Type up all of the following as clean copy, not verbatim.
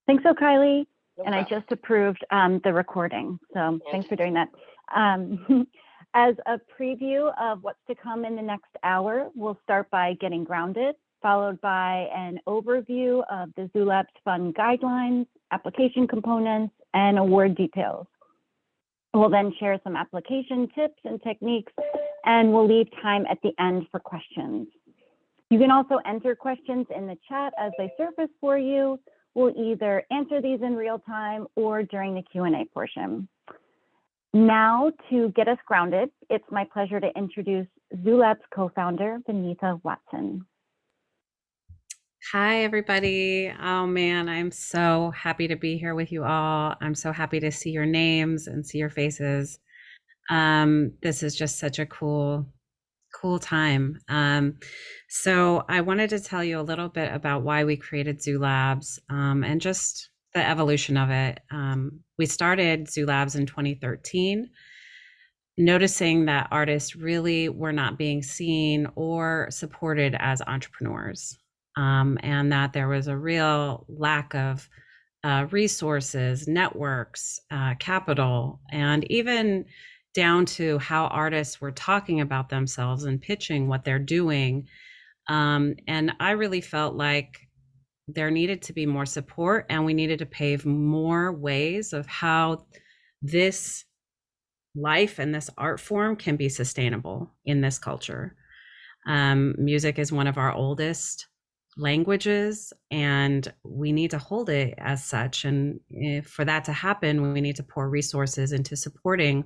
Thanks, Kylie. No And I problem. just approved the recording, so thanks for doing that. As a preview of what's to come in the next hour, we'll start by getting grounded, followed by an overview of the Zoo Labs Fund guidelines, application components, and award details. We'll then share some application tips and techniques, and we'll leave time at the end for questions. You can also enter questions in the chat as they surface for you. We'll either answer these in real time or during the Q&A portion. Now, to get us grounded, it's my pleasure to introduce Zoo Labs co-founder, Vinitha Watson. Hi, everybody. Oh man, I'm so happy to be here with you all. I'm so happy to see your names and see your faces. This is just such a cool time. So I wanted to tell you a little bit about why we created Zoo Labs and just the evolution of it. We started Zoo Labs in 2013, noticing that artists really were not being seen or supported as entrepreneurs, and that there was a real lack of resources, networks, capital, and even down to how artists were talking about themselves and pitching what they're doing. And I really felt like there needed to be more support, and we needed to pave more ways of how this life and this art form can be sustainable in this culture. Music is one of our oldest languages, and we need to hold it as such. And for that to happen, we need to pour resources into supporting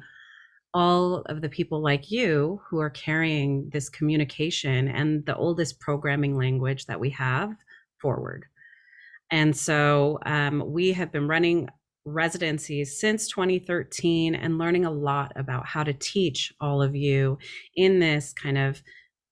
all of the people like you who are carrying this communication and the oldest programming language that we have forward. And so we have been running residencies since 2013 and learning a lot about how to teach all of you in this kind of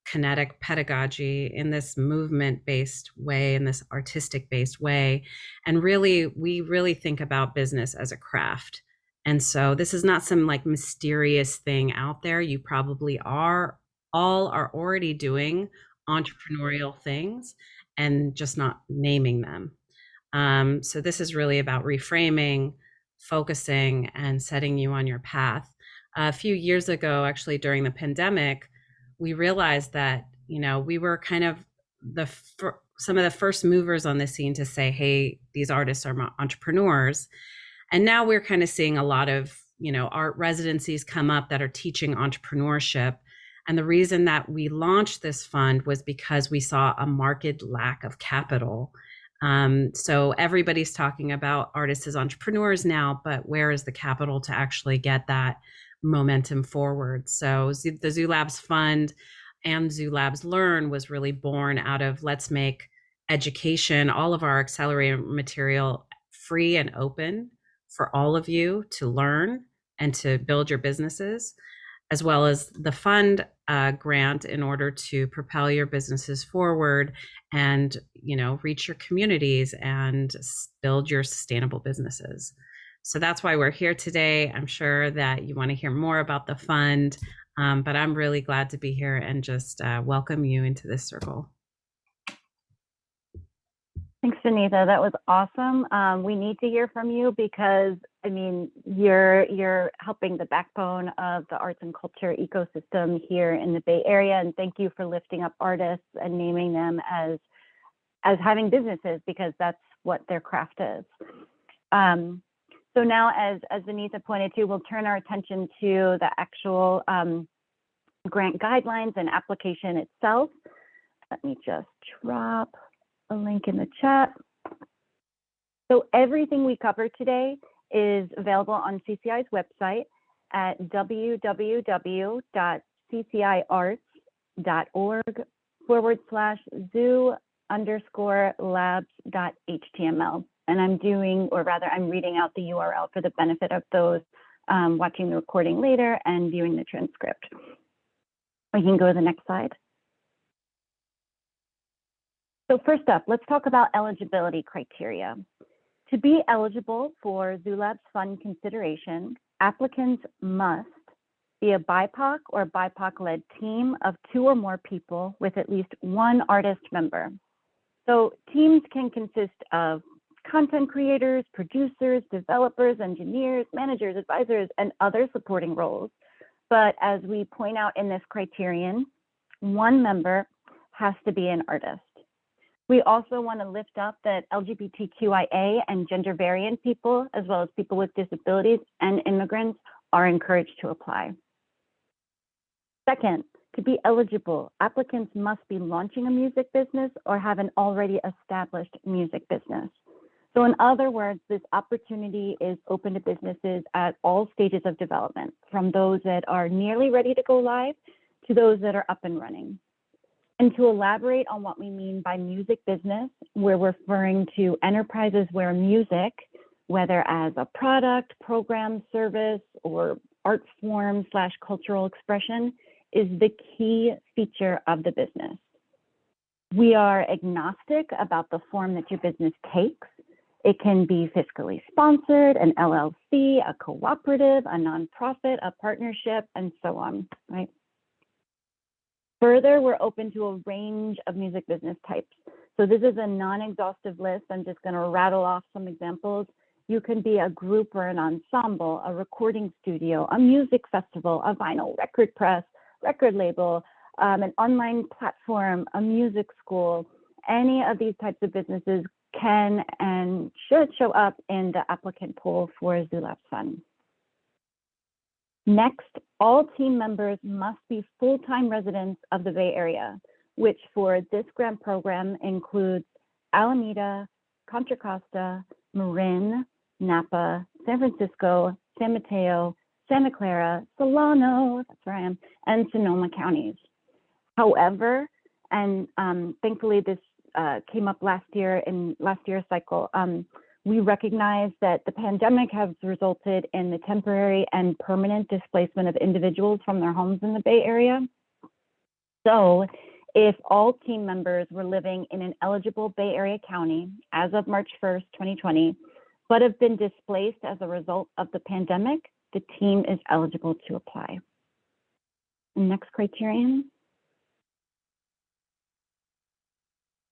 kinetic pedagogy, in this movement-based way, in this artistic-based way. And really, we really think about business as a craft. And so this is not some like mysterious thing out there. You probably all are already doing entrepreneurial things and just not naming them. So this is really about reframing, focusing, and setting you on your path. A few years ago, actually during the pandemic, we realized that, you know, we were kind of some of the first movers on the scene to say, hey, these artists are entrepreneurs. And now we're kind of seeing a lot of, you know, art residencies come up that are teaching entrepreneurship. And the reason that we launched this fund was because we saw a marked lack of capital. So everybody's talking about artists as entrepreneurs now, but where is the capital to actually get that momentum forward? So the Zoo Labs Fund and Zoo Labs Learn was really born out of let's make education, all of our accelerator material, free and open for all of you to learn and to build your businesses, as well as the fund grant in order to propel your businesses forward and, you know, reach your communities and build your sustainable businesses. So that's why we're here today. I'm sure that you want to hear more about the fund, but I'm really glad to be here and just welcome you into this circle. Thanks, Vinitha. That was awesome. We need to hear from you because, I mean, you're helping the backbone of the arts and culture ecosystem here in the Bay Area, and thank you for lifting up artists and naming them as having businesses, because that's what their craft is. So now, as Vinitha pointed to, we'll turn our attention to the actual grant guidelines and application itself. Let me just drop a link in the chat. So everything we covered today is available on CCI's website at www.cci.org/zoo_labs.html. And I'm reading out the URL for the benefit of those watching the recording later and viewing the transcript. We can go to the next slide. So first up, let's talk about eligibility criteria. To be eligible for Zoo Labs Fund consideration, applicants must be a BIPOC or BIPOC-led team of 2 or more people with at least 1 artist member. So teams can consist of content creators, producers, developers, engineers, managers, advisors, and other supporting roles. But as we point out in this criterion, one member has to be an artist. We also want to lift up that LGBTQIA and gender variant people, as well as people with disabilities and immigrants, are encouraged to apply. Second, to be eligible, applicants must be launching a music business or have an already established music business. So in other words, this opportunity is open to businesses at all stages of development, from those that are nearly ready to go live to those that are up and running. And to elaborate on what we mean by music business, we're referring to enterprises where music, whether as a product, program, service, or art form / cultural expression, is the key feature of the business. We are agnostic about the form that your business takes. It can be fiscally sponsored, an LLC, a cooperative, a nonprofit, a partnership, and so on, right? Further, we're open to a range of music business types. So this is a non-exhaustive list. I'm just going to rattle off some examples. You can be a group or an ensemble, a recording studio, a music festival, a vinyl record press, record label, an online platform, a music school. Any of these types of businesses can and should show up in the applicant pool for ZooLabs Fund. Next, all team members must be full-time residents of the Bay Area, which for this grant program includes Alameda, Contra Costa, Marin, Napa, San Francisco, San Mateo, Santa Clara, Solano, that's where I am, and Sonoma counties. However, and thankfully this came up last year in last year's cycle, we recognize that the pandemic has resulted in the temporary and permanent displacement of individuals from their homes in the Bay Area. So if all team members were living in an eligible Bay Area county as of March 1st, 2020, but have been displaced as a result of the pandemic, the team is eligible to apply. Next criterion.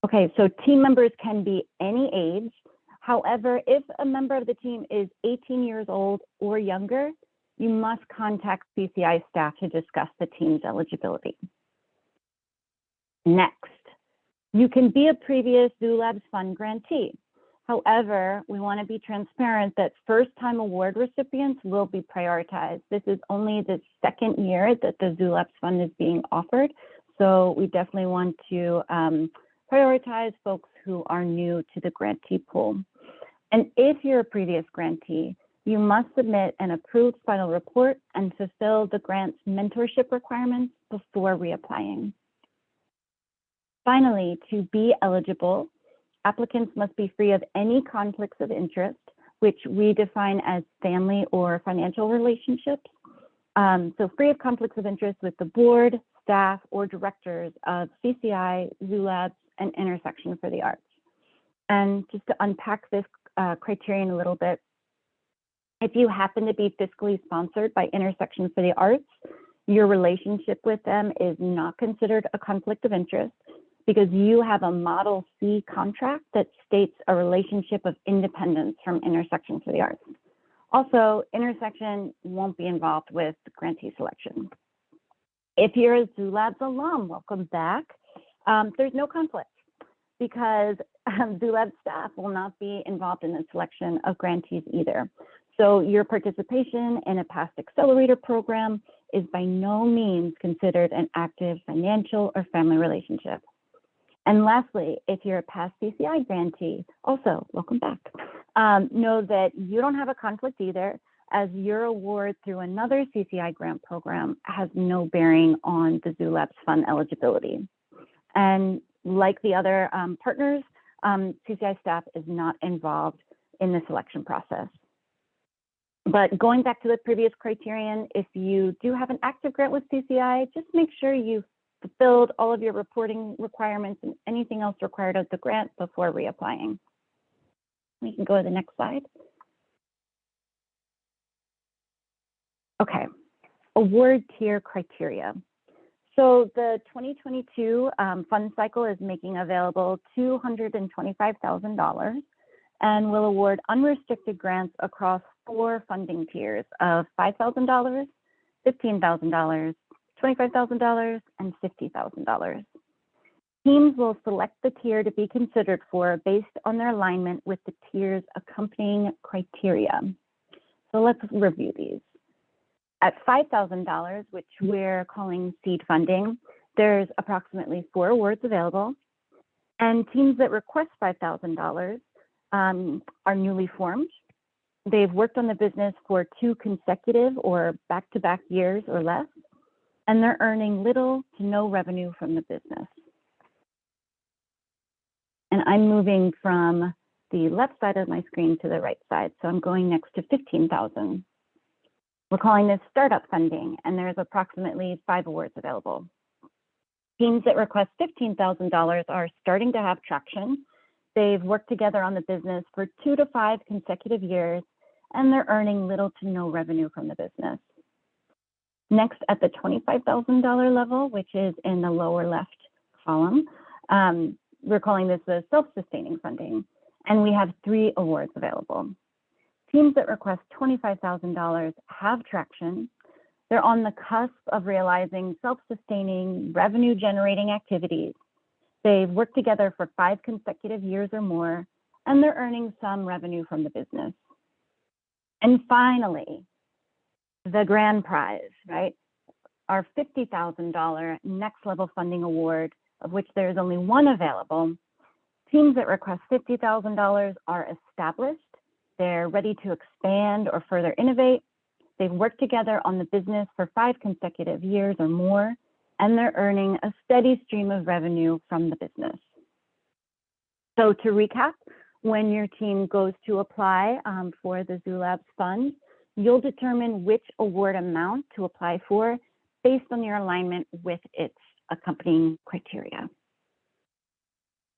Okay, so team members can be any age. However, if a member of the team is 18 years old or younger, you must contact CCI staff to discuss the team's eligibility. Next, you can be a previous ZooLabs Fund grantee. However, we want to be transparent that first-time award recipients will be prioritized. This is only the second year that the ZooLabs Fund is being offered, so we definitely want to prioritize folks who are new to the grantee pool. And if you're a previous grantee, you must submit an approved final report and fulfill the grant's mentorship requirements before reapplying. Finally, to be eligible, applicants must be free of any conflicts of interest, which we define as family or financial relationships. So free of conflicts of interest with the board, staff, or directors of CCI, ZooLabs, and Intersection for the Arts. And just to unpack this criterion a little bit, if you happen to be fiscally sponsored by Intersection for the Arts, your relationship with them is not considered a conflict of interest because you have a Model C contract that states a relationship of independence from Intersection for the Arts. Also, Intersection won't be involved with grantee selection. If you're a ZooLabs alum, welcome back. There's no conflict because ZooLabs staff will not be involved in the selection of grantees either. So your participation in a past accelerator program is by no means considered an active financial or family relationship. And lastly, if you're a past CCI grantee, also welcome back. Know that you don't have a conflict either, as your award through another CCI grant program has no bearing on the ZooLabs Fund eligibility. And like the other partners, CCI staff is not involved in the selection process. But going back to the previous criterion, if you do have an active grant with CCI, just make sure you've fulfilled all of your reporting requirements and anything else required of the grant before reapplying. We can go to the next slide. Okay, award tier criteria. So the 2022 fund cycle is making available $225,000 and will award unrestricted grants across 4 funding tiers of $5,000, $15,000, $25,000, and $50,000. Teams will select the tier to be considered for based on their alignment with the tier's accompanying criteria. So let's review these. At $5,000, which we're calling seed funding, there's approximately 4 awards available. And teams that request $5,000 are newly formed. They've worked on the business for 2 consecutive or back-to-back years or less, and they're earning little to no revenue from the business. And I'm moving from the left side of my screen to the right side. So I'm going next to 15,000. We're calling this startup funding, and there's approximately 5 awards available. Teams that request $15,000 are starting to have traction. They've worked together on the business for 2 to 5 consecutive years, and they're earning little to no revenue from the business. Next, at the $25,000 level, which is in the lower left column, we're calling this the self-sustaining funding, and we have 3 awards available. Teams that request $25,000 have traction. They're on the cusp of realizing self-sustaining, revenue-generating activities. They've worked together for 5 consecutive years or more, and they're earning some revenue from the business. And finally, the grand prize, right? Our $50,000 next level funding award, of which there is only 1 available. Teams that request $50,000 are established. They're ready to expand or further innovate. They've worked together on the business for 5 consecutive years or more, and they're earning a steady stream of revenue from the business. So to recap, when your team goes to apply for the Zoo Labs fund, you'll determine which award amount to apply for based on your alignment with its accompanying criteria.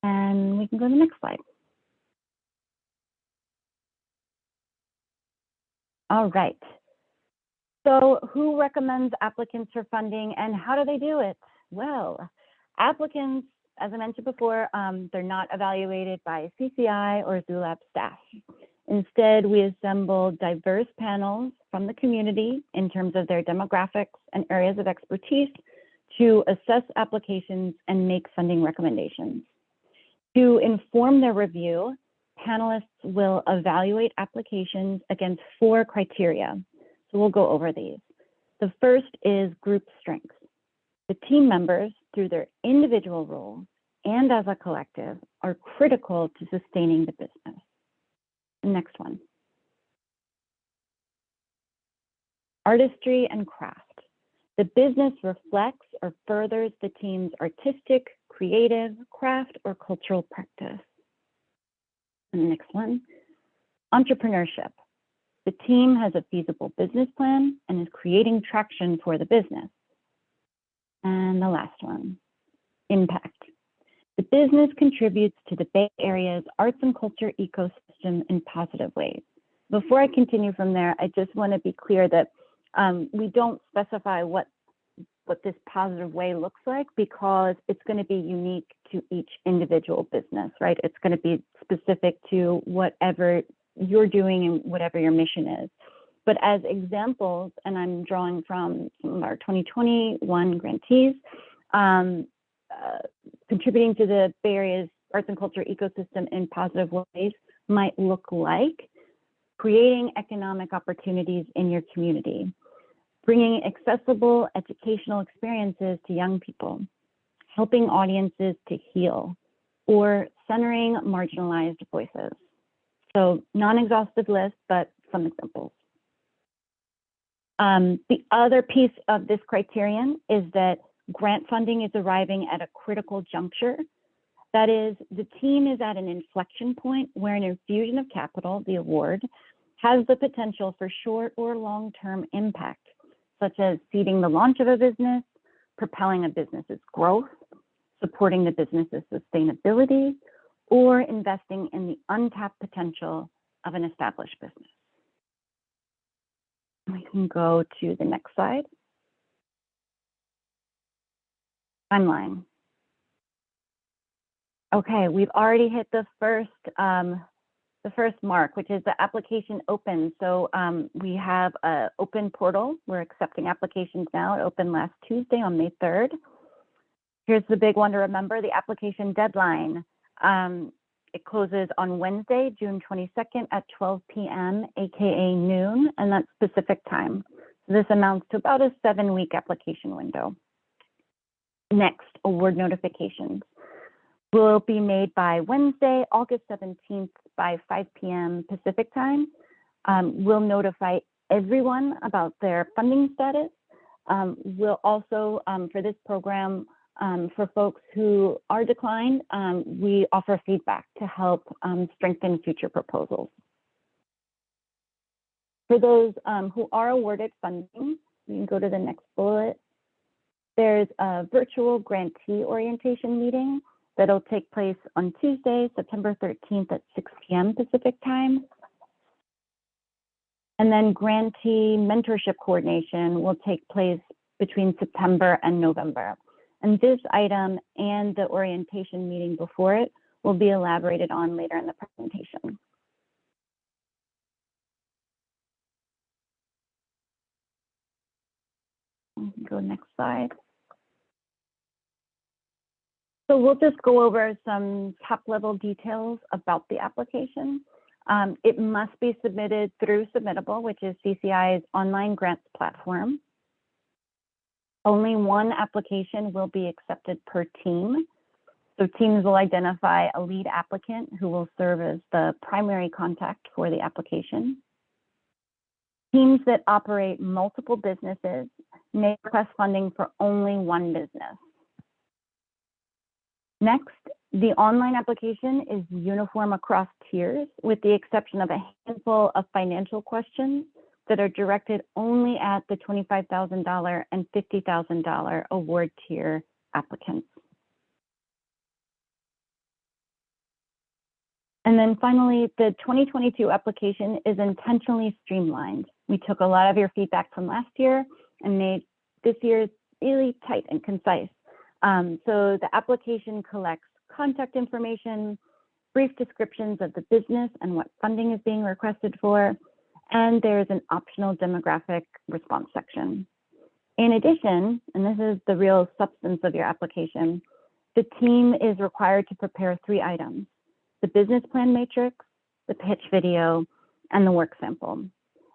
And we can go to the next slide. All right. So who recommends applicants for funding and how do they do it? Well, applicants, as I mentioned before, they're not evaluated by CCI or Zoo Lab staff. Instead, we assemble diverse panels from the community in terms of their demographics and areas of expertise to assess applications and make funding recommendations. To inform their review, panelists will evaluate applications against 4 criteria. So we'll go over these. The first is group strength. The team members, through their individual roles and as a collective, are critical to sustaining the business. The next one. Artistry and craft. The business reflects or furthers the team's artistic, creative, craft, or cultural practice. And the next one, entrepreneurship. The team has a feasible business plan and is creating traction for the business. And the last one, impact. The business contributes to the Bay Area's arts and culture ecosystem in positive ways. Before I continue from there, I just want to be clear that we don't specify what this positive way looks like because it's going to be unique to each individual business, right? It's going to be specific to whatever you're doing and whatever your mission is. But as examples, and I'm drawing from some of our 2021 grantees, contributing to the Bay Area's arts and culture ecosystem in positive ways might look like creating economic opportunities in your community, bringing accessible educational experiences to young people, helping audiences to heal, or centering marginalized voices. So non-exhaustive list, but some examples. The other piece of this criterion is that grant funding is arriving at a critical juncture. That is, the team is at an inflection point where an infusion of capital, the award, has the potential for short or long-term impact, such as seeding the launch of a business, propelling a business's growth, supporting the business's sustainability, or investing in the untapped potential of an established business. We can go to the next slide. timeline. Okay, we've already hit the first mark, which is the application open. So we have an open portal. We're accepting applications now. It opened last Tuesday on May 3rd. Here's the big one to remember, the application deadline. It closes on Wednesday, June 22nd at 12 p.m., AKA noon, and that's Pacific time. So this amounts to about a 7-week application window. Next, award notifications will be made by Wednesday, August 17th by 5 p.m. Pacific time. We'll notify everyone about their funding status. We'll also, for this program, for folks who are declined, we offer feedback to help strengthen future proposals. For those who are awarded funding, you can go to the next bullet. There's a virtual grantee orientation meeting that'll take place on Tuesday, September 13th at 6 p.m. Pacific time. And then grantee mentorship coordination will take place between September and November. And this item and the orientation meeting before it will be elaborated on later in the presentation. Go next slide. So we'll just go over some top-level details about the application. It must be submitted through Submittable, which is CCI's online grants platform. Only one application will be accepted per team. So teams will identify a lead applicant who will serve as the primary contact for the application. Teams that operate multiple businesses may request funding for only one business. Next, the online application is uniform across tiers, with the exception of a handful of financial questions that are directed only at the $25,000 and $50,000 award tier applicants. And then finally, the 2022 application is intentionally streamlined. We took a lot of your feedback from last year and made this year's really tight and concise. So the application collects contact information, brief descriptions of the business and what funding is being requested for, and there's an optional demographic response section. In addition, and this is the real substance of your application, the team is required to prepare 3 items: the business plan matrix, the pitch video, and the work sample.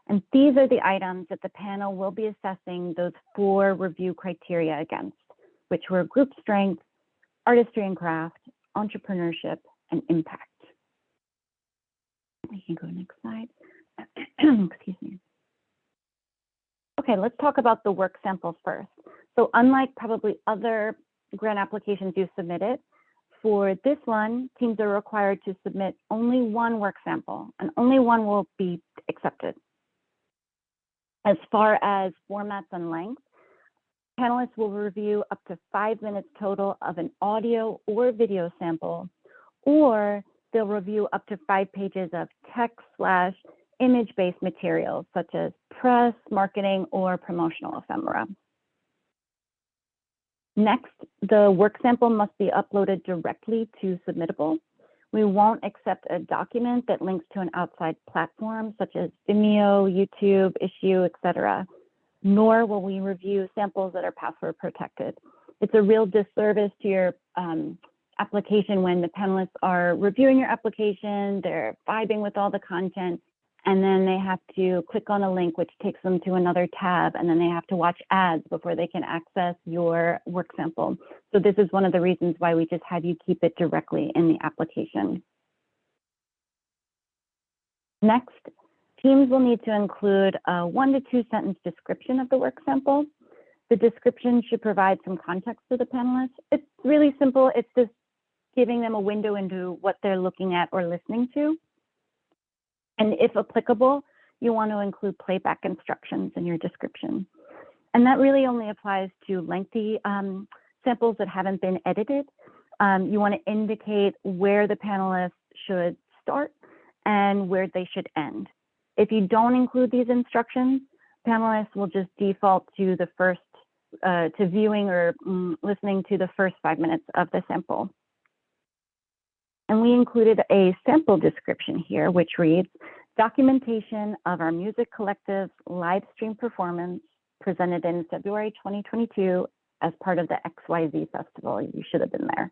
And these are the items that the panel will be assessing those 4 review criteria against, which were group strength, artistry and craft, entrepreneurship, and impact. We can go next slide. Excuse me. Okay, let's talk about the work sample first. So unlike probably other grant applications you submitted, for this one, teams are required to submit only one work sample, and only one will be accepted. As far as formats and length, panelists will review up to 5 minutes total of an audio or video sample, or they'll review up to 5 pages of text/image-based materials, such as press, marketing, or promotional ephemera. Next, the work sample must be uploaded directly to Submittable. We won't accept a document that links to an outside platform, such as Vimeo, YouTube, Issue, etc., nor will we review samples that are password protected. It's a real disservice to your application when the panelists are reviewing your application, they're vibing with all the content, and then they have to click on a link which takes them to another tab, and then they have to watch ads before they can access your work sample. So this is one of the reasons why we just have you keep it directly in the application. Next, teams will need to include a 1 to 2 sentence description of the work sample. The description should provide some context to the panelists. It's really simple. It's just giving them a window into what they're looking at or listening to. And if applicable, you want to include playback instructions in your description. And that really only applies to lengthy samples that haven't been edited. You want to indicate where the panelists should start and where they should end. If you don't include these instructions, panelists will just default to the first to viewing or listening to the first 5 minutes of the sample. And we included a sample description here, which reads, documentation of our music collective's live stream performance presented in February 2022 as part of the XYZ festival. You should have been there.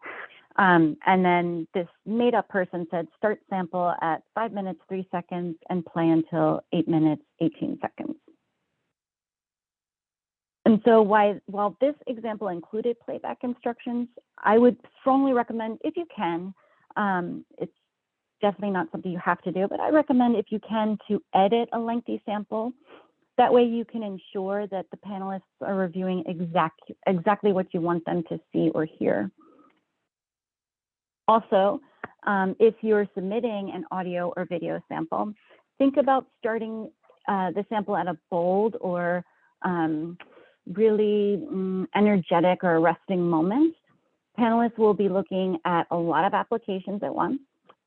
And then this made up person said, start sample at 5 minutes, 3 seconds and play until 8 minutes, 18 seconds. And so while this example included playback instructions, I would strongly recommend, if you can, it's definitely not something you have to do, but I recommend if you can to edit a lengthy sample. That way you can ensure that the panelists are reviewing exactly what you want them to see or hear. Also, if you're submitting an audio or video sample, think about starting the sample at a bold or really energetic or arresting moment. Panelists will be looking at a lot of applications at once,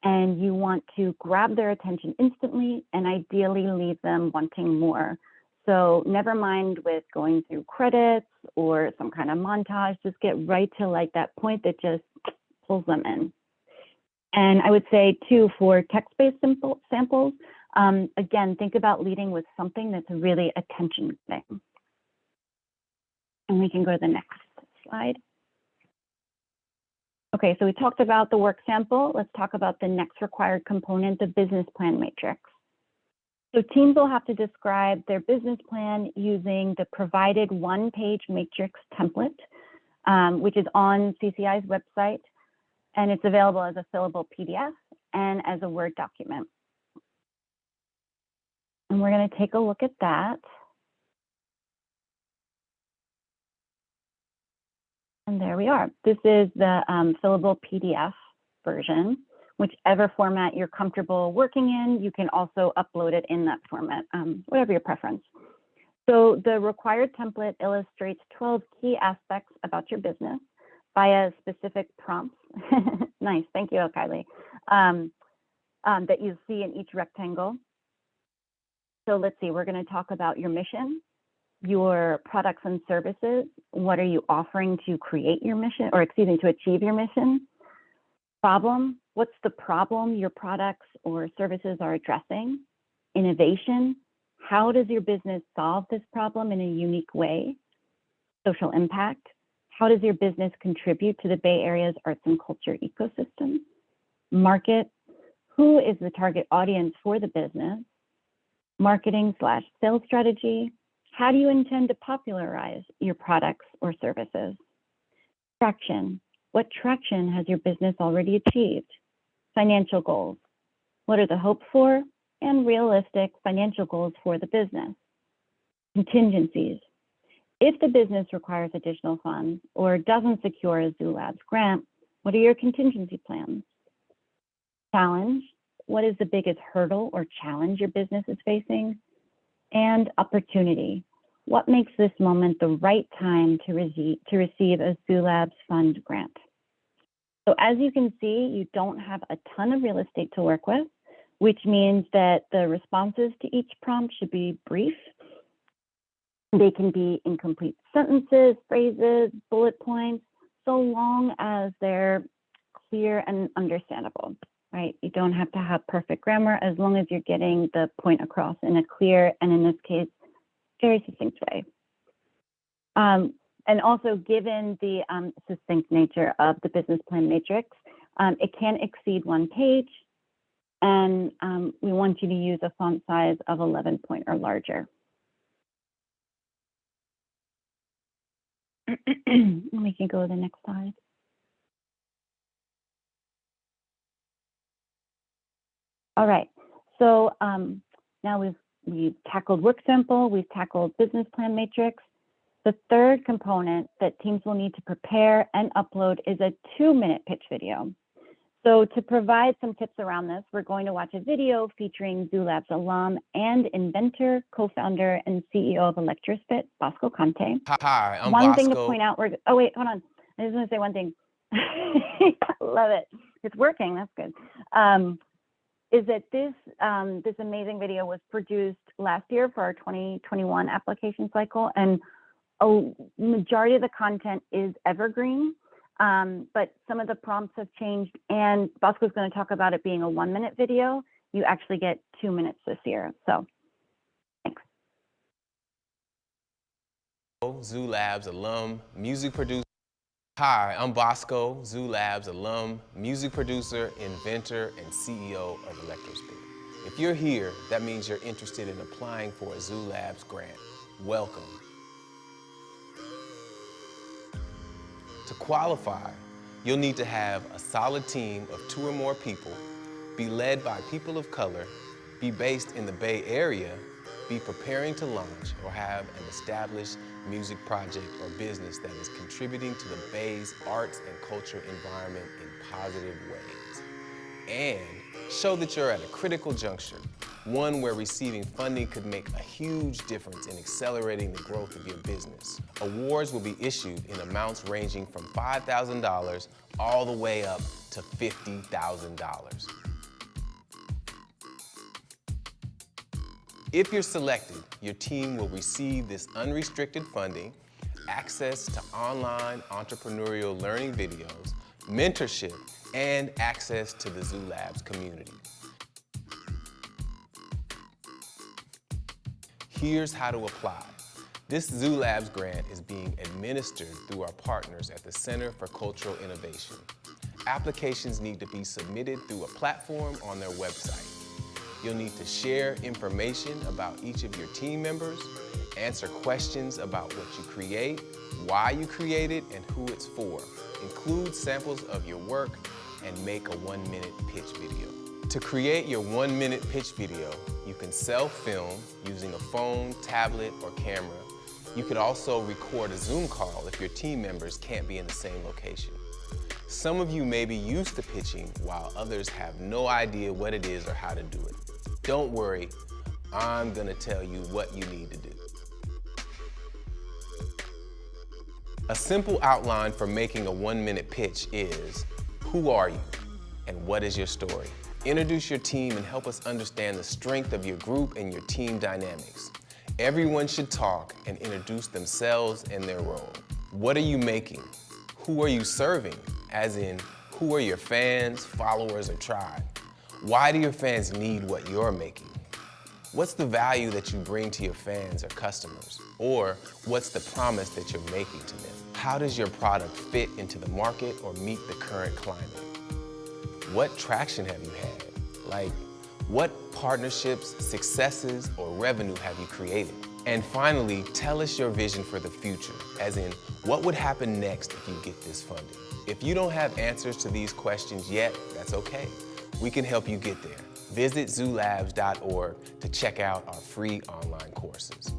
and you want to grab their attention instantly and ideally leave them wanting more. So never mind with going through credits or some kind of montage, just get right to like that point that just pulls them in. And I would say too, for text-based samples, again, think about leading with something that's really attention-getting. And we can go to the next slide. Okay, so we talked about the work sample. Let's talk about the next required component, the business plan matrix. So teams will have to describe their business plan using the provided one-page matrix template, which is on CCI's website, and it's available as a fillable PDF and as a Word document. And we're going to take a look at that. And there we are. This is the fillable PDF version. Whichever format you're comfortable working in, you can also upload it in that format, whatever your preference. So the required template illustrates 12 key aspects about your business via specific prompts. Nice, thank you, Kylie. That you see in each rectangle. So let's see, we're going to talk about your mission, your products and services. What are you offering to create your mission, or excuse me, to achieve your mission? Problem, what's the problem your products or services are addressing? Innovation, how does your business solve this problem in a unique way? Social impact, how does your business contribute to the Bay Area's arts and culture ecosystem? Market, who is the target audience for the business? Marketing/sales strategy, how do you intend to popularize your products or services? Traction, what traction has your business already achieved? Financial goals, what are the hoped for and realistic financial goals for the business? Contingencies, if the business requires additional funds or doesn't secure a Zoo Labs grant, what are your contingency plans? Challenge, what is the biggest hurdle or challenge your business is facing? And opportunity, what makes this moment the right time to receive a Zoo Labs Fund grant? So as you can see, you don't have a ton of real estate to work with, which means that the responses to each prompt should be brief. They can be incomplete sentences, phrases, bullet points, so long as they're clear and understandable, right? You don't have to have perfect grammar as long as you're getting the point across in a clear, and in this case, very succinct way. And also, given the succinct nature of the business plan matrix, it can exceed 1 page, and we want you to use a font size of 11 point or larger. We can go to the next slide. All right, so now we've tackled work sample, we've tackled business plan matrix. The third component that teams will need to prepare and upload is a 2-minute pitch video. So to provide some tips around this, we're going to watch a video featuring Zoo Labs alum and inventor, co-founder, and CEO of Electrospit, Bosco Conte. Hi, I'm One Bosco. thing to point out, oh wait, hold on. I just want to say one thing. I love it. It's working, that's good. Is that this amazing video was produced last year for our 2021 application cycle. And a majority of the content is evergreen, but some of the prompts have changed, and Bosco's going to talk about it being a 1-minute video. You actually get 2 minutes this year, so thanks. Zoo Labs alum, music producer. Hi, I'm Bosco, Zoo Labs alum, music producer, inventor, and CEO of Electrospin. If you're here, that means you're interested in applying for a Zoo Labs grant. Welcome. To qualify, you'll need to have a solid team of 2 or more people, be led by people of color, be based in the Bay Area, be preparing to launch, or have an established music project or business that is contributing to the Bay's arts and culture environment in positive ways. And show that you're at a critical juncture, one where receiving funding could make a huge difference in accelerating the growth of your business. Awards will be issued in amounts ranging from $5,000 all the way up to $50,000. If you're selected, your team will receive this unrestricted funding, access to online entrepreneurial learning videos, mentorship, and access to the Zoo Labs community. Here's how to apply. This Zoo Labs grant is being administered through our partners at the Center for Cultural Innovation. Applications need to be submitted through a platform on their website. You'll need to share information about each of your team members, answer questions about what you create, why you create it, and who it's for. Include samples of your work and make a 1-minute pitch video. To create your 1-minute pitch video, you can self-film using a phone, tablet, or camera. You could also record a Zoom call if your team members can't be in the same location. Some of you may be used to pitching while others have no idea what it is or how to do it. Don't worry, I'm gonna tell you what you need to do. A simple outline for making a 1-minute pitch is, who are you and what is your story? Introduce your team and help us understand the strength of your group and your team dynamics. Everyone should talk and introduce themselves and their role. What are you making? Who are you serving? As in, who are your fans, followers, or tribe? Why do your fans need what you're making? What's the value that you bring to your fans or customers? Or what's the promise that you're making to them? How does your product fit into the market or meet the current climate? What traction have you had? Like, what partnerships, successes, or revenue have you created? And finally, tell us your vision for the future, as in, what would happen next if you get this funding? If you don't have answers to these questions yet, that's okay. We can help you get there. Visit zoolabs.org to check out our free online courses.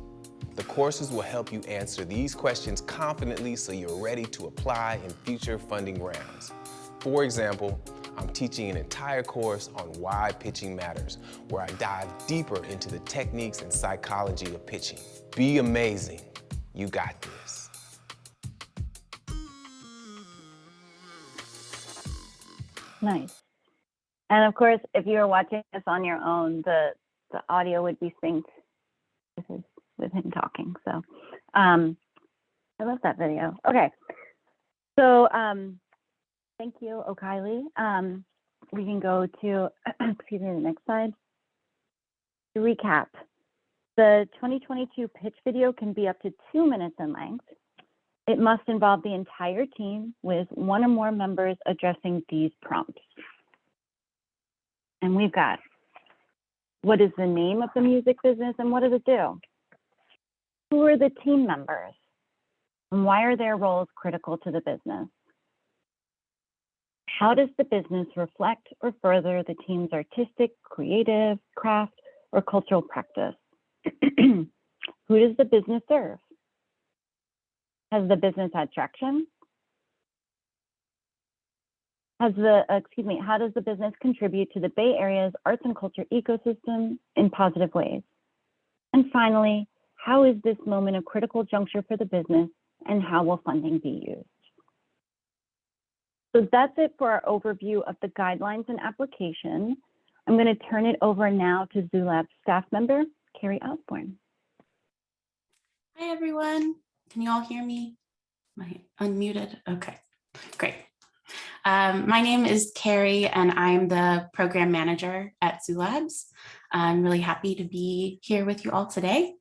The courses will help you answer these questions confidently so you're ready to apply in future funding rounds. For example, I'm teaching an entire course on why pitching matters, where I dive deeper into the techniques and psychology of pitching. Be amazing. You got this. Nice. And of course, if you were watching this on your own, the audio would be synced with him talking. So I love that video. Okay. So thank you, O'Kiley. We can go to, excuse me, the next slide. To recap, the 2022 pitch video can be up to 2 minutes in length. It must involve the entire team with 1 or more members addressing these prompts. And we've got, what is the name of the music business and what does it do? Who are the team members? And why are their roles critical to the business? How does the business reflect or further the team's artistic, creative, craft, or cultural practice? Who does the business serve? Has the business had traction? How does the business contribute to the Bay Area's arts and culture ecosystem in positive ways? And finally, how is this moment a critical juncture for the business and how will funding be used? So that's it for our overview of the guidelines and application. I'm going to turn it over now to Zoo Labs staff member, Carrie Osborne. Hi, everyone. Can you all hear me? Am I unmuted? Okay, great. My name is Carrie, and I'm the program manager at Zoo Labs. I'm really happy to be here with you all today.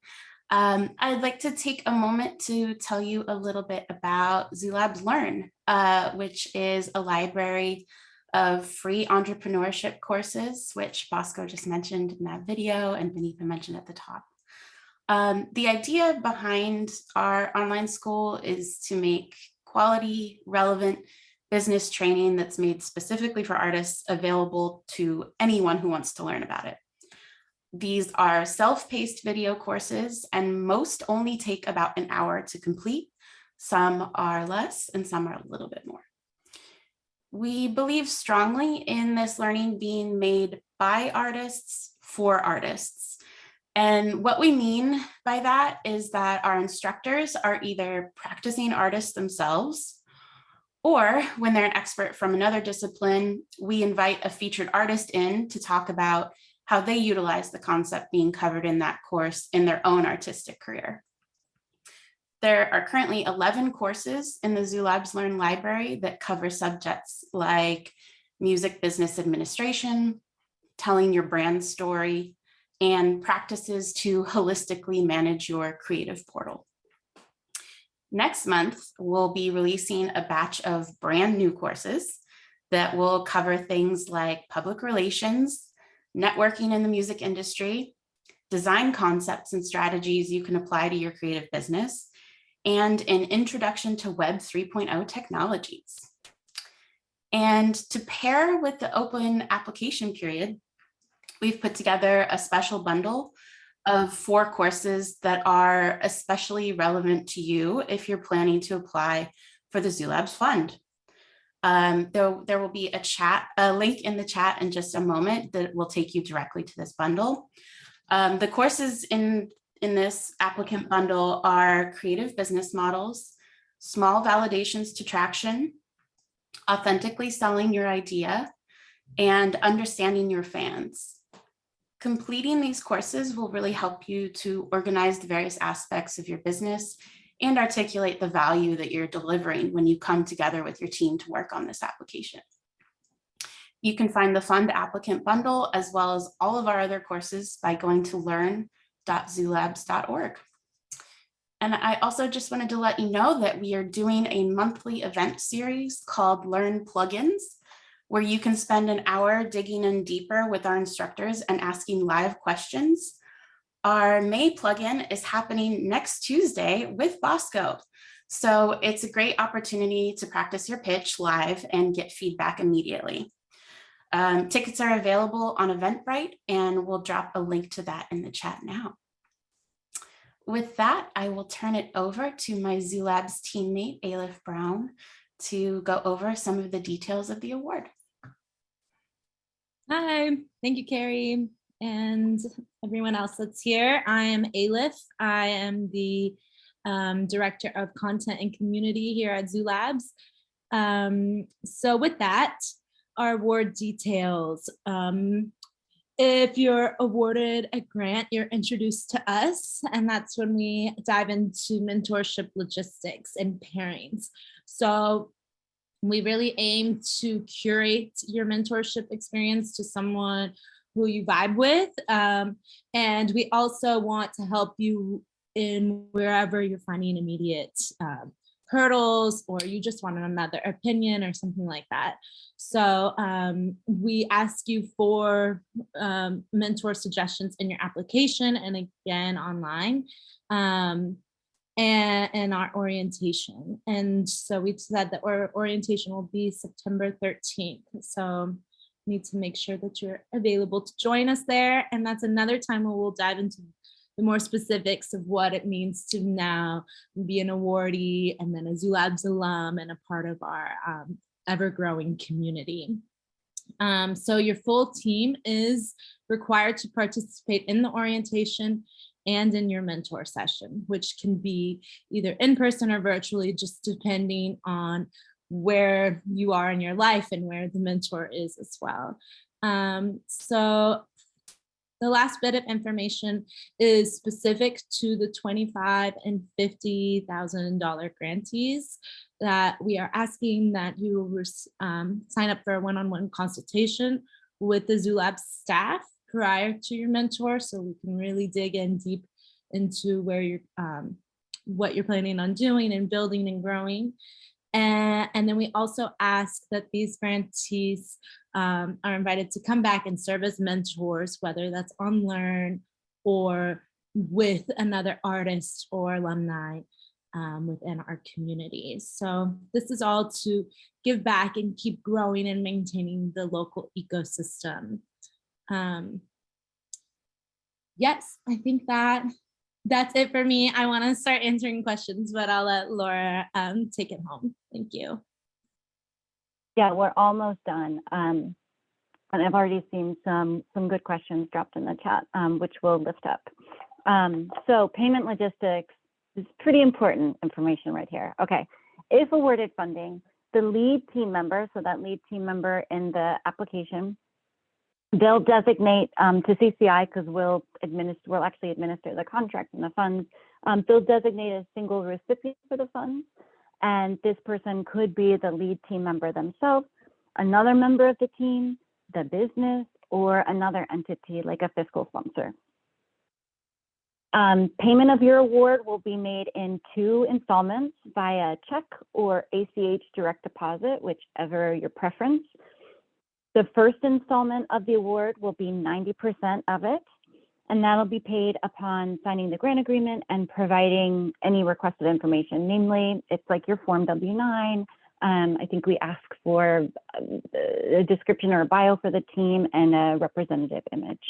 I'd like to take a moment to tell you a little bit about Zoo Labs Learn, which is a library of free entrepreneurship courses, which Bosco just mentioned in that video and Benita mentioned at the top. The idea behind our online school is to make quality, relevant business training that's made specifically for artists available to anyone who wants to learn about it. These are self-paced video courses, and most only take about an hour to complete. Some are less and some are a little bit more. We believe strongly in this learning being made by artists for artists. And what we mean by that is that our instructors are either practicing artists themselves, or when they're an expert from another discipline, we invite a featured artist in to talk about how they utilize the concept being covered in that course in their own artistic career. There are currently 11 courses in the Zoo Labs Learn library that cover subjects like music business administration, telling your brand story, and practices to holistically manage your creative portal. Next month, we'll be releasing a batch of brand new courses that will cover things like public relations, networking in the music industry, design concepts and strategies you can apply to your creative business, and an introduction to Web 3.0 technologies. And to pair with the open application period, we've put together a special bundle of 4 courses that are especially relevant to you if you're planning to apply for the Zoo Labs Fund. There will be a link in the chat in just a moment that will take you directly to this bundle. The courses in this applicant bundle are creative business models, small validations to traction, authentically selling your idea, and understanding your fans. Completing these courses will really help you to organize the various aspects of your business and articulate the value that you're delivering when you come together with your team to work on this application. You can find the Fund Applicant Bundle as well as all of our other courses by going to learn.zoolabs.org. And I also just wanted to let you know that we are doing a monthly event series called Learn Plugins, where you can spend an hour digging in deeper with our instructors and asking live questions. Our May plugin is happening next Tuesday with Bosco. So it's a great opportunity to practice your pitch live and get feedback immediately. Tickets are available on Eventbrite, and we'll drop a link to that in the chat now. With that, I will turn it over to my Zoo Labs teammate, Alif Brown, to go over some of the details of the award. Hi, thank you, Carrie, and everyone else that's here. I am Alif. I am the Director of Content and Community here at Zoo Labs. So with that, our award details. If you're awarded a grant, you're introduced to us, and that's when we dive into mentorship logistics and pairings. So we really aim to curate your mentorship experience to someone who you vibe with. And we also want to help you in wherever you're finding immediate hurdles, or you just want another opinion or something like that. So we ask you for mentor suggestions in your application and again online. And our orientation. And so we said that our orientation will be September 13th. So need to make sure that you're available to join us there. And that's another time where we'll dive into the more specifics of what it means to now be an awardee and then a Zoo Labs alum and a part of our ever-growing community. So your full team is required to participate in the orientation and in your mentor session, which can be either in person or virtually, just depending on where you are in your life and where the mentor is as well. So The last bit of information is specific to the $25,000 and $50,000 grantees that we are asking that you sign up for a one-on-one consultation with the Zoo Labs staff prior to your mentor, so we can really dig in deep into where you're, what you're planning on doing and building and growing. And then we also ask that these grantees are invited to come back and serve as mentors, whether that's on Learn or with another artist or alumni within our communities. So this is all to give back and keep growing and maintaining the local ecosystem. Yes, I think that's it for me. I want to start answering questions, but I'll let Laura take it home. Thank you. Yeah, we're almost done. And I've already seen some good questions dropped in the chat, which we'll lift up. So payment logistics is pretty important information right here. Okay, if awarded funding, the lead team member, so that lead team member in the application, they'll designate to CCI, because we'll actually administer the contract and the funds. They'll designate a single recipient for the funds, and this person could be the lead team member themselves, another member of the team, the business, or another entity like a fiscal sponsor. Payment of your award will be made in 2 installments via check or ACH direct deposit, whichever your preference. The first installment of the award will be 90% of it, and that'll be paid upon signing the grant agreement and providing any requested information. Namely, it's like your Form W-9. I think we ask for a description or a bio for the team and a representative image.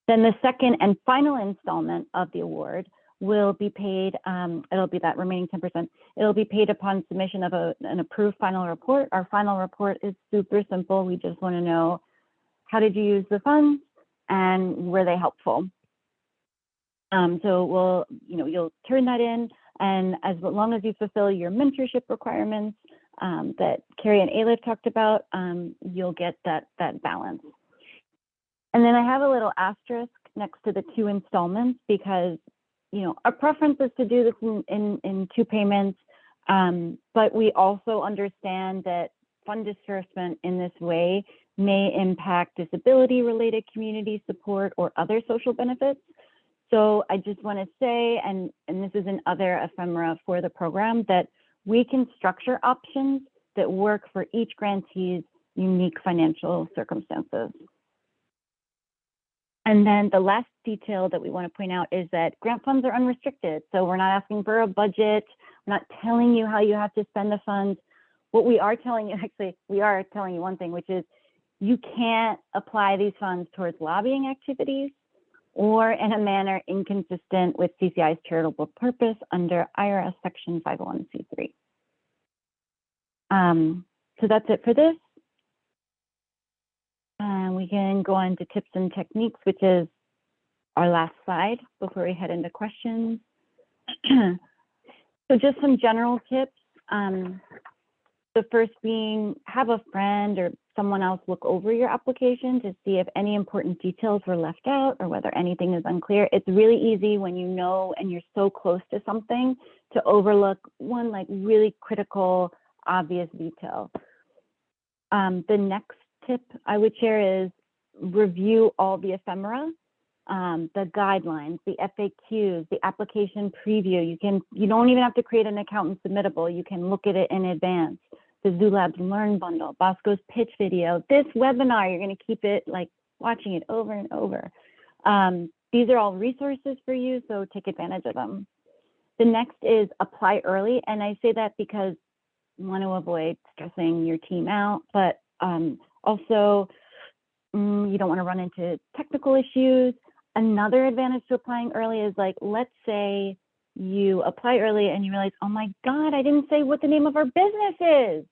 Then the second and final installment of the award will be paid, it'll be that remaining 10%. It'll be paid upon submission of an approved final report. Our final report is super simple. We just want to know, how did you use the funds and were they helpful? So you'll turn that in, and as long as you fulfill your mentorship requirements that Carrie and Alif talked about, you'll get that balance. And then I have a little asterisk next to the 2 installments because our preference is to do this in 2 payments, but we also understand that fund disbursement in this way may impact disability-related community support or other social benefits. So I just want to say, and this is an other ephemera for the program, that we can structure options that work for each grantee's unique financial circumstances. And then the last detail that we want to point out is that grant funds are unrestricted. So we're not asking for a budget. We're not telling you how you have to spend the funds. What we are telling you, actually, we are telling you one thing, which is you can't apply these funds towards lobbying activities or in a manner inconsistent with CCI's charitable purpose under IRS Section 501c3. So that's it for this. And we can go on to tips and techniques, which is our last slide before we head into questions. So just some general tips. The first being, have a friend or someone else look over your application to see if any important details were left out or whether anything is unclear. It's really easy when you know and you're so close to something to overlook one like really critical, obvious detail. The next tip I would share is review all the ephemera, the guidelines, the FAQs, the application preview. You don't even have to create an account and submittable. You can look at it in advance. The Zoo Labs Learn Bundle, Bosco's pitch video, this webinar, you're going to keep it like watching it over and over. These are all resources for you, so take advantage of them. The next is apply early, and I say that because you want to avoid stressing your team out, but also you don't want to run into technical issues. Another advantage to applying early is, like, let's say you apply early and you realize, oh my God, I didn't say what the name of our business is.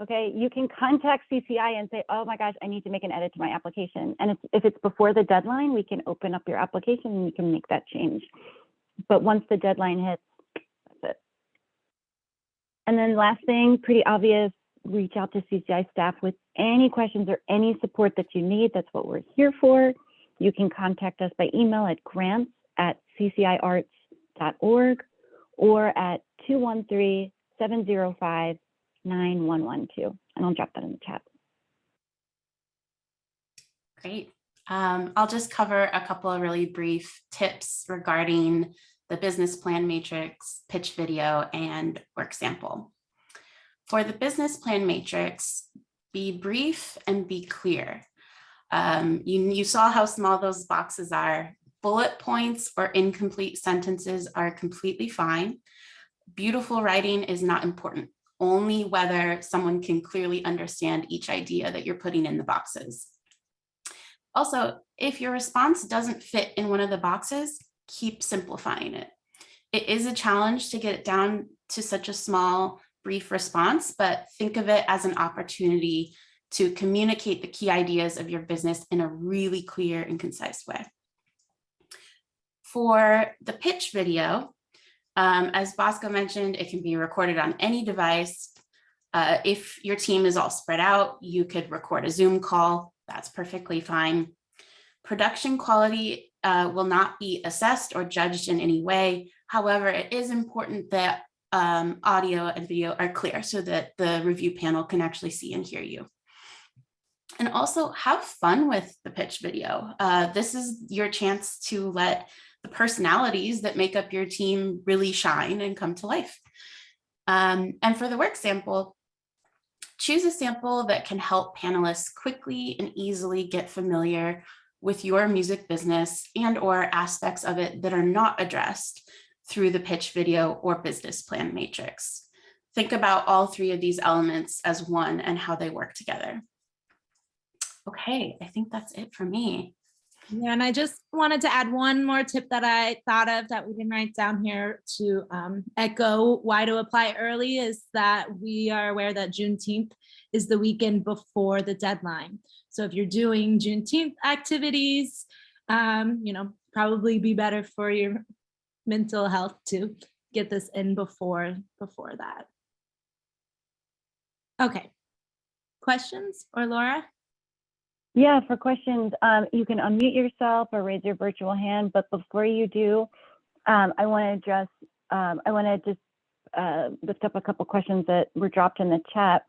Okay, you can contact CCI and say, oh my gosh, I need to make an edit to my application. And if it's before the deadline, we can open up your application and you can make that change. But once the deadline hits, that's it. And then last thing, pretty obvious, reach out to CCI staff with any questions or any support that you need. That's what we're here for. You can contact us by email at grants@cciarts.org or at 213-705-9112. And I'll drop that in the chat. Great. I'll just cover a couple of really brief tips regarding the business plan matrix, pitch video, and work sample. For the business plan matrix, be brief and be clear. You saw how small those boxes are. Bullet points or incomplete sentences are completely fine. Beautiful writing is not important, only whether someone can clearly understand each idea that you're putting in the boxes. Also, if your response doesn't fit in one of the boxes, keep simplifying it. It is a challenge to get it down to such a small, brief response, but think of it as an opportunity to communicate the key ideas of your business in a really clear and concise way. For the pitch video, as Bosco mentioned, it can be recorded on any device. If your team is all spread out, you could record a Zoom call. That's perfectly fine. Production quality will not be assessed or judged in any way. However, it is important that audio and video are clear so that the review panel can actually see and hear you. And also have fun with the pitch video. This is your chance to let the personalities that make up your team really shine and come to life. And for the work sample, choose a sample that can help panelists quickly and easily get familiar with your music business and or aspects of it that are not addressed through the pitch video or business plan matrix. Think about all three of these elements as one and how they work together. Okay, I think that's it for me. Yeah, and I just wanted to add one more tip that I thought of that we didn't write down here to echo why to apply early is that we are aware that Juneteenth is the weekend before the deadline. So if you're doing Juneteenth activities, probably be better for your mental health to get this in before that. Okay, questions or Laura? Yeah, for questions, you can unmute yourself or raise your virtual hand. But before you do, I want to just lift up a couple questions that were dropped in the chat.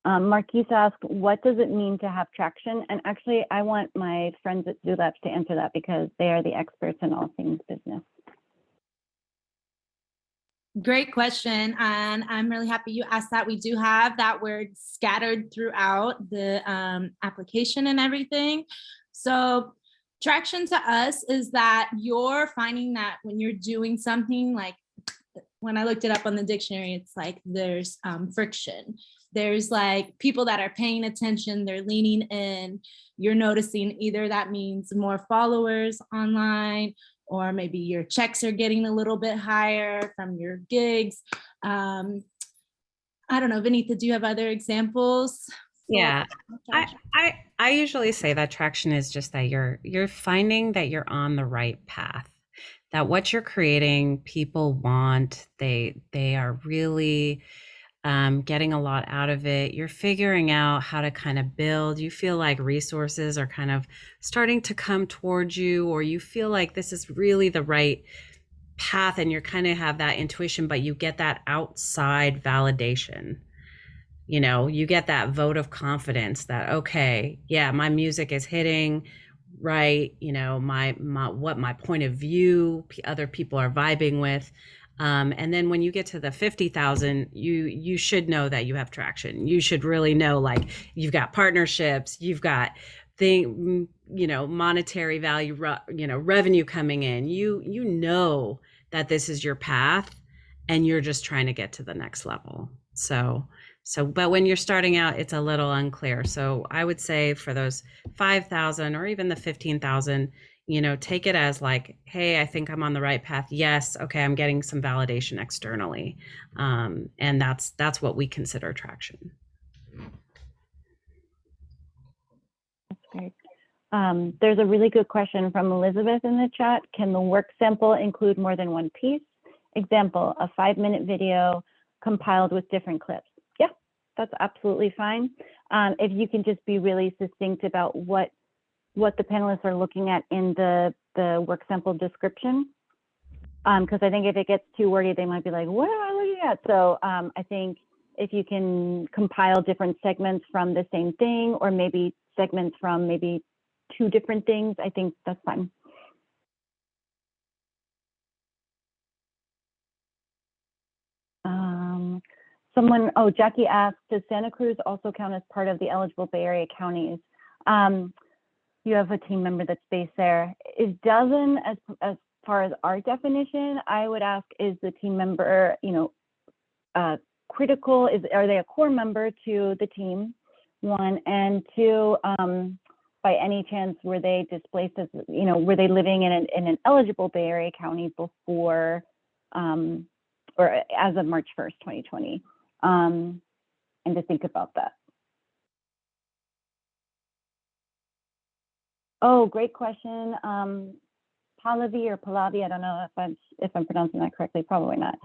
Marquise asked, what does it mean to have traction? And actually, I want my friends at Zoo Labs to answer that because they are the experts in all things business. Great question, and I'm really happy you asked that. We do have that word scattered throughout the application and everything. So traction to us is that you're finding that when you're doing something, like when I looked it up on the dictionary, it's like there's friction. There's like people that are paying attention, they're leaning in, you're noticing either that means more followers online, or maybe your checks are getting a little bit higher from your gigs. I don't know, Vinitha, do you have other examples? Yeah, I usually say that traction is just that you're finding that you're on the right path, that what you're creating, people want, they are really getting a lot out of it. You're figuring out how to kind of build. You feel like resources are kind of starting to come towards you, or you feel like this is really the right path and you're kind of have that intuition, but you get that outside validation. You get that vote of confidence that, okay, yeah, my music is hitting right. My point of view, other people are vibing with. And then when you get to the 50,000, you should know that you have traction. You should really know, like, you've got partnerships, you've got monetary value, revenue coming in. You know that this is your path, and you're just trying to get to the next level. But when you're starting out, it's a little unclear. So I would say for those 5,000 or even the 15,000. Take it as like, hey, I think I'm on the right path. Yes. Okay. I'm getting some validation externally. And that's what we consider traction. That's great. There's a really good question from Elizabeth in the chat. Can the work sample include more than one piece? Example, a 5-minute video compiled with different clips. Yeah, that's absolutely fine. If you can just be really succinct about what what the panelists are looking at in the work sample description. Because I think if it gets too wordy, they might be like, what am I looking at? So I think if you can compile different segments from the same thing, or maybe segments from maybe 2 different things, I think that's fine. Jackie asked, does Santa Cruz also count as part of the eligible Bay Area counties? You have a team member that's based there. It doesn't, as far as our definition. I would ask, is the team member, critical? Are they a core member to the team? 1, and 2, by any chance, were they displaced as, were they living in an eligible Bay Area county before, or as of March 1st, 2020? And to think about that. Oh, great question. Pallavi, I don't know if I'm pronouncing that correctly, probably not.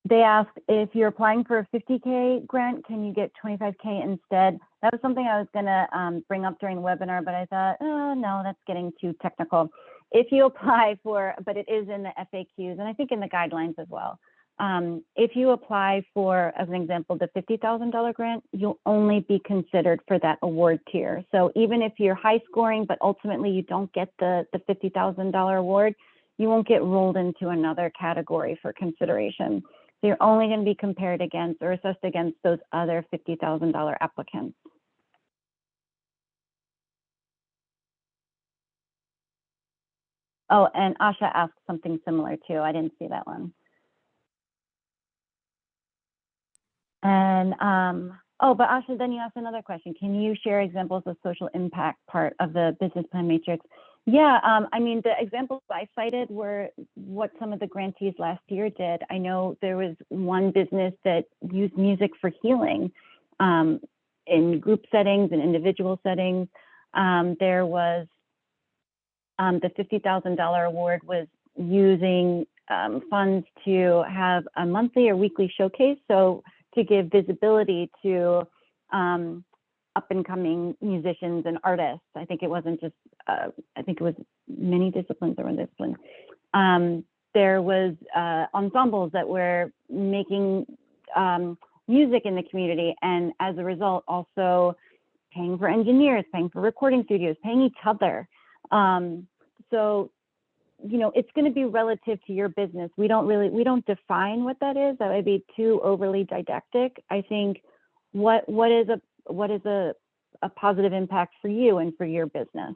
They asked, if you're applying for a 50K grant, can you get 25K instead? That was something I was gonna bring up during the webinar, but I thought, oh no, that's getting too technical. If you apply for, but it is in the FAQs, and I think in the guidelines as well. If you apply for, as an example, the $50,000 grant, you'll only be considered for that award tier. So even if you're high scoring, but ultimately you don't get the $50,000 award, you won't get rolled into another category for consideration. So you're only going to be compared against or assessed against those other $50,000 applicants. Oh, and Asha asked something similar too. I didn't see that one. And but Asha, then you asked another question. Can you share examples of social impact part of the business plan matrix? Yeah, I mean, the examples I cited were what some of the grantees last year did. I know there was one business that used music for healing in group settings and individual settings. There was the $50,000 award was using funds to have a monthly or weekly showcase. So to give visibility to up and coming musicians and artists. I think it wasn't just, I think it was many disciplines or one discipline. There was ensembles that were making music in the community, and as a result, also paying for engineers, paying for recording studios, paying each other. So, you know, it's going to be relative to your business. We don't define what that is. That would be too overly didactic. I think what is a positive impact for you and for your business?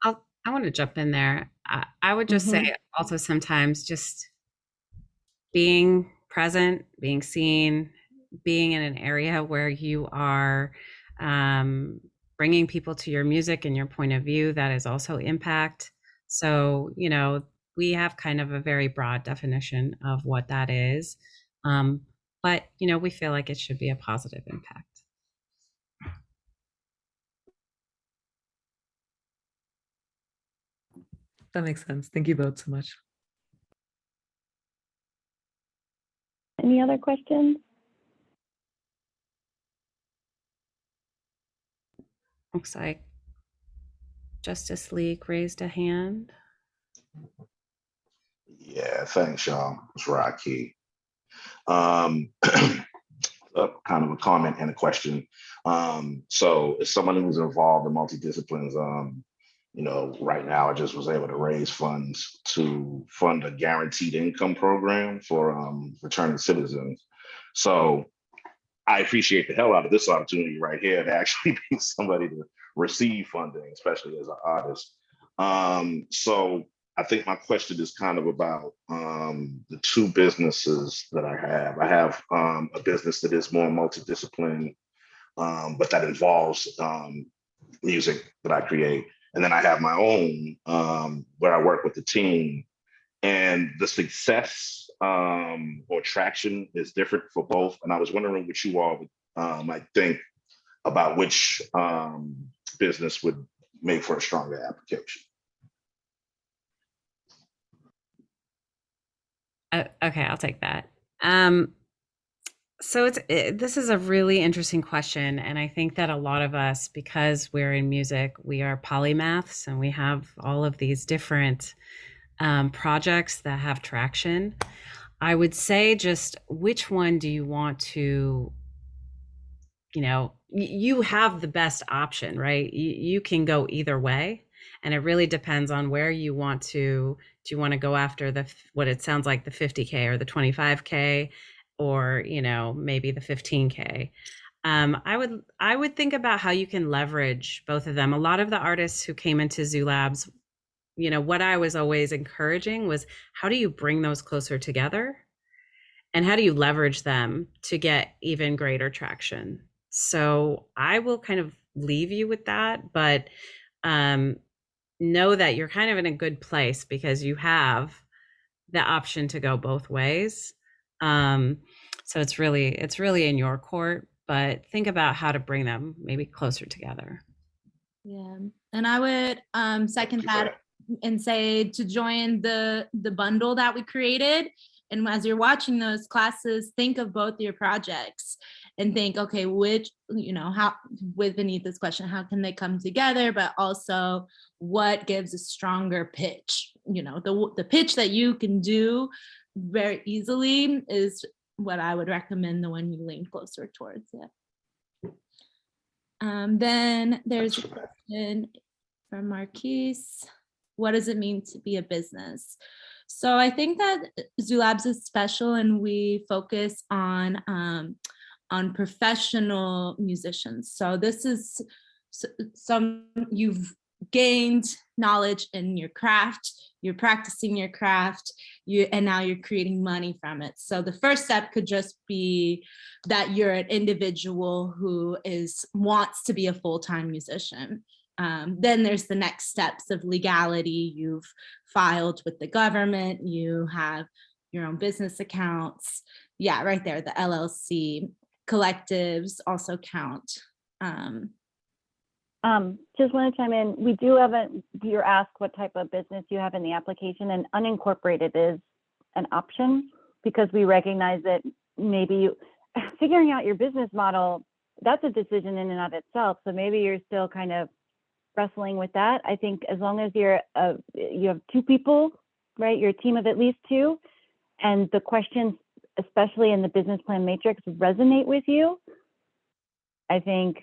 I want to jump in there. I would just say also sometimes just being present, being seen, being in an area where you are bringing people to your music and your point of view, that is also impact. So, you know, we have kind of a very broad definition of what that is. But, you know, we feel like it should be a positive impact. That makes sense. Thank you both so much. Any other questions? Looks like Justice League raised a hand. Yeah, thanks, y'all. It's Rocky. Kind of a comment and a question. So as someone who's involved in multidisciplines, you know, right now I just was able to raise funds to fund a guaranteed income program for returning citizens. So I appreciate the hell out of this opportunity right here to actually be somebody to receive funding, especially as an artist. So I think my question is kind of about the two businesses that I have. I have a business that is more multidisciplinary, but that involves music that I create. And then I have my own where I work with the team. And the success or traction is different for both. And I was wondering what you all might think about which business would make for a stronger application. Okay, I'll take that. So this is a really interesting question, and I think that a lot of us, because we're in music, we are polymaths, and we have all of these different projects that have traction. I would say, just which one do you want to, you have the best option, right? You can go either way, and it really depends on where you want to. Do you want to go after what it sounds like, the 50K or the 25K, or maybe the 15K? I would think about how you can leverage both of them. A lot of the artists who came into Zoo Labs, what I was always encouraging was, how do you bring those closer together, and how do you leverage them to get even greater traction? So I will kind of leave you with that, but know that you're kind of in a good place because you have the option to go both ways. So it's really in your court, but think about how to bring them maybe closer together. Yeah, and I would second that and say to join the bundle that we created. And as you're watching those classes, think of both your projects and think, okay, which, how, with beneath this question, how can they come together? But also, what gives a stronger pitch? The pitch that you can do very easily is what I would recommend, the one you lean closer towards it. Then there's a question from Marquise. What does it mean to be a business? So I think that Zoo Labs is special, and we focus on professional musicians. So this is you've gained knowledge in your craft, you're practicing your craft, and now you're creating money from it. So the first step could just be that you're an individual who wants to be a full-time musician. Then there's the next steps of legality. You've filed with the government, you have your own business accounts. Yeah, right there, the LLC. Collectives also count. Just want to chime in. We do have you're asked what type of business you have in the application, and unincorporated is an option because we recognize that maybe figuring out your business model, that's a decision in and of itself. So maybe you're still kind of wrestling with that. I think as long as you have two people, right? You're a team of at least two, and the questions, especially in the business plan matrix, resonate with you, I think.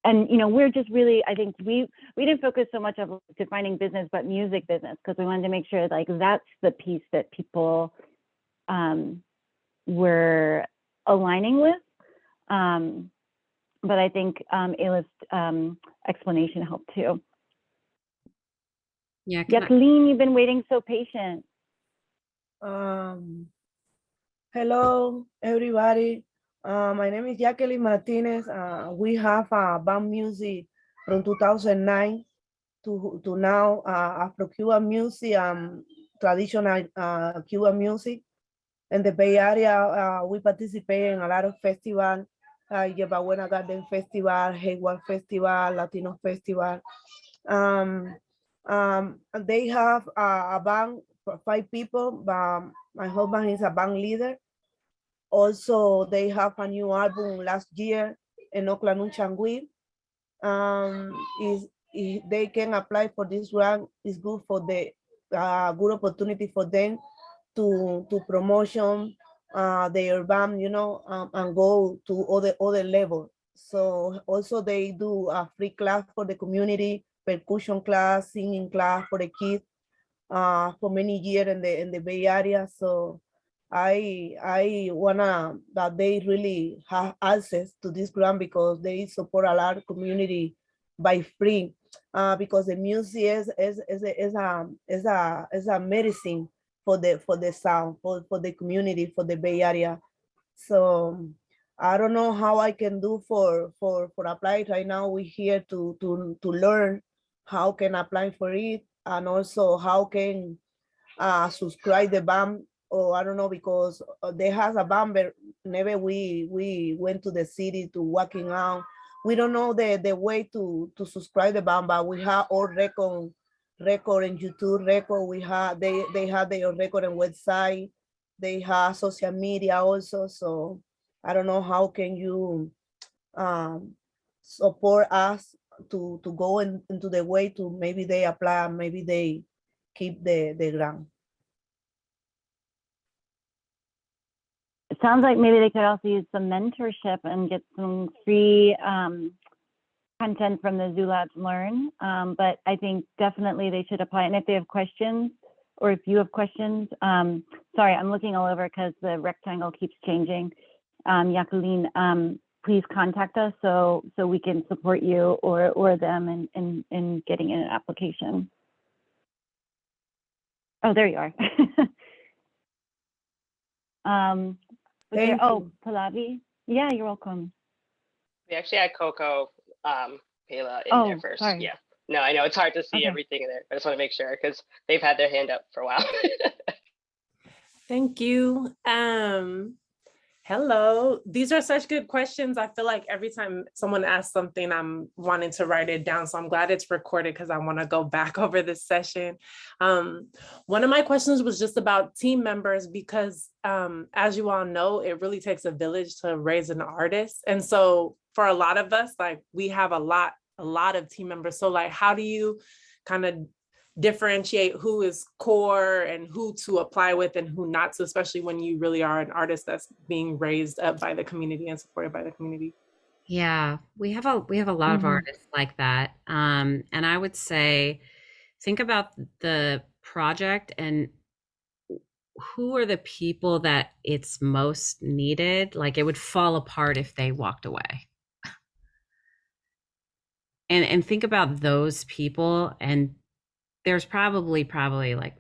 And we're just really, I think we didn't focus so much on defining business, but music business, because we wanted to make sure like that's the piece that people were aligning with. But I think Ayla's explanation helped too. Yeah, Jacqueline, you've been waiting so patient. Hello, everybody. My name is Jacqueline Martinez. We have band music from 2009 to now, Afro-Cuban music, traditional Cuban music. In the Bay Area, we participate in a lot of festivals, Yebabuena Garden Festival, Hayward Festival, Latino Festival. They have a band for 5 people, but my husband is a band leader. Also, they have a new album last year in Oakland Changui. They can apply for this grant. It's good for the good opportunity for them to promotion their band, and go to other level. So also they do a free class for the community, percussion class, singing class for the kids for many years in the Bay Area. So I wanna that they really have access to this grant because they support a lot of community by free, because the music is a medicine for the sound, for the community, for the Bay Area. So I don't know how I can do for apply right now. We're here to learn how can apply for it, and also how can subscribe the band. Or I don't know, because they have a band, but never we went to the city to walking out. We don't know the way to subscribe the band, but we have all record in YouTube record. We have they have their record and website. They have social media also. So I don't know how can you support us to go into the way to maybe they apply, maybe they keep the grant. It sounds like maybe they could also use some mentorship and get some free content from the Zoo Labs Learn. But I think definitely they should apply. And if they have questions, or if you have questions, sorry, I'm looking all over because the rectangle keeps changing. Jacqueline, please contact us so we can support you or them in getting in an application. Oh, there you are. Pallavi. Yeah, you're welcome. We actually had Coco Pela in there first. Sorry. Yeah. No, I know it's hard to see everything in there. I just want to make sure because they've had their hand up for a while. Thank you. Hello. These are such good questions. I feel like every time someone asks something, I'm wanting to write it down. So I'm glad it's recorded because I want to go back over this session. One of my questions was just about team members because as you all know, it really takes a village to raise an artist. And so for a lot of us, like we have a lot of team members. So like, how do you kind of differentiate who is core and who to apply with and who not to, especially when you really are an artist that's being raised up by the community and supported by the community? Yeah, we have a lot of artists like that. And I would say, think about the project and who are the people that it's most needed. Like it would fall apart if they walked away. And think about those people, and there's probably like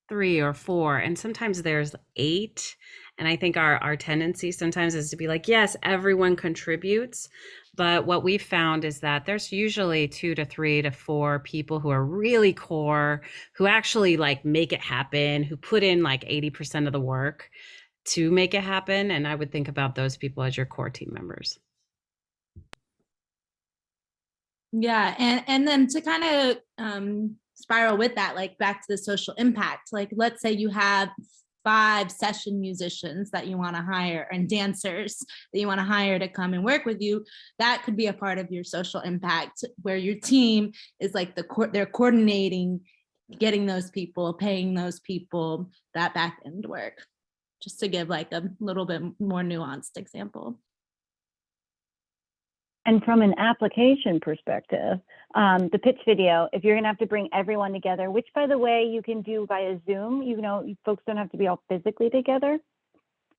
3 or 4, and sometimes there's 8. And I think our tendency sometimes is to be like, yes, everyone contributes. But what we've found is that there's usually 2 to 3 to 4 people who are really core, who actually like make it happen, who put in like 80% of the work to make it happen. And I would think about those people as your core team members. Yeah, and then to kind of spiral with that, like back to the social impact, like let's say you have 5 session musicians that you want to hire and dancers that you want to hire to come and work with you. That could be a part of your social impact where your team is like they're coordinating, getting those people, paying those people, that back end work, just to give like a little bit more nuanced example. And from an application perspective, the pitch video, if you're gonna have to bring everyone together, which by the way, you can do via Zoom, you know, folks don't have to be all physically together.